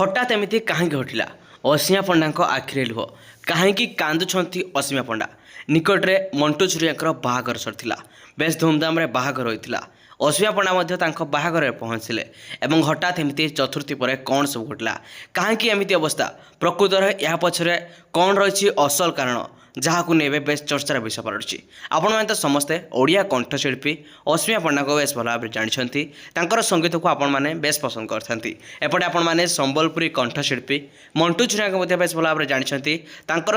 हठात एमती कहीं घटला असीमा पंडा आखिरे लुह कहीं कांदुंट असीमा पंडा निकटरे मंटू छुरिया बाहागर सरथिला बेस धूमधाम बाहागर होता असीमा पंडा बाहागर पहुँचले और हठात एमती चतुर्थी पर कौन सब घटला कहीं एमती अवस्था प्रकृतर या पछरे कौन रही असल कारण जहाँ नहीं बेस चर्चार विषय पलटुଛି आपण मैंने तो समस्ते ओडिया कंठशिल्पी असीमा पंडा को बेस भल भाव जानते संगीत को आपण मैंने बेस पसंद करते एपटे आपण मैंने संबलपुरी कंठशिल्पी मंटू छुरिया को बेस भल भाव जानते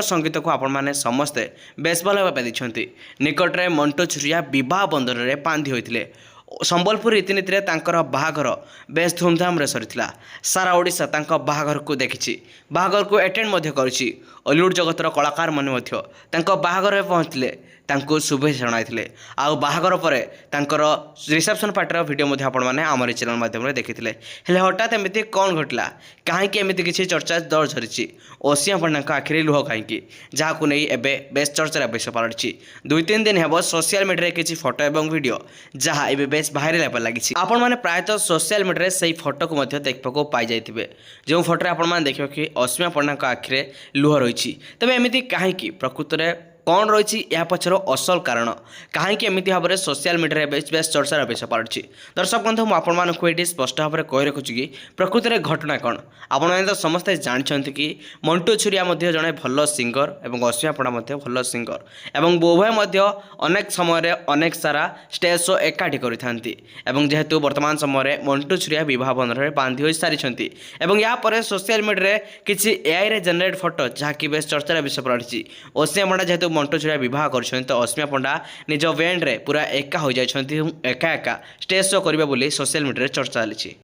संगीत को आपण मैंने समस्ते बेस भल भाव देखते निकटरे मंटू छुरिया विवाह बंधन में बांधि होते संबलपुर रीतिनीति बाहागर बेस धूमधाम सरीला सारा ओडिशा बाहागर को देखी बाहागर को एटेंड करुच्ची हॉलीवुड जगतर कलाकार मैंने बाहागर पहुँचले शुभेच्छा जनाई आउ बाहागर पर रिसेप्शन पार्टर वीडियो आपने आम चैनल माध्यम देखी हठात एमती कौन घटला कहीं एमती किसी चर्चा दर झरी असीमा पंडा आखिरी लुह कहीं जहाँ नहीं एवं बेस चर्चार विषय पलटुଛି 2-3 दिन हेब सोशल मीडिया किसी फोटो और वीडियो जहाँ एवं बेस भाइराल होगा लगी आपण मैंने प्रायतः सोशल मीडिया से फोटो को देखा पाई जाइए जो फोटो आपने देखिए कि असीमा पंडा आखिरे लुह रही तेज एमती कहीं प्रकृत में कौन रही या पछर असल कारण कहीं एमती भाव में सोशल मीडिया बेस चर्चार विषय पलटुଛି दर्शक बंधु मुझे ये स्पष्ट भाव में कही रखुच्छी कि प्रकृत में घटना कौन आपण मैंने तो समस्ते जानते कि मंटू छुरिया जड़े भल सिंगर और असीमा पंडा भल सिंगर और उभय अनेक समय अनेक सारा स्टेज शो एकाठी करें जेहेतु वर्तमान समय मंटू छुरिया बह बंधन में बांधि हो सारी यापर सोशल मीडिया किसी एआई जेनेरेट फोटो जहाँकि बेस चर्चार विषय पलटुଛି असीमा पंडा जेहेतु मंटू छुरिया बह कर असीमा पंडा निज बैंड रे पूरा एका हो जाइछन्ती एका एका स्टेज शो करिबा बोली सोशल मीडिया चर्चा चली।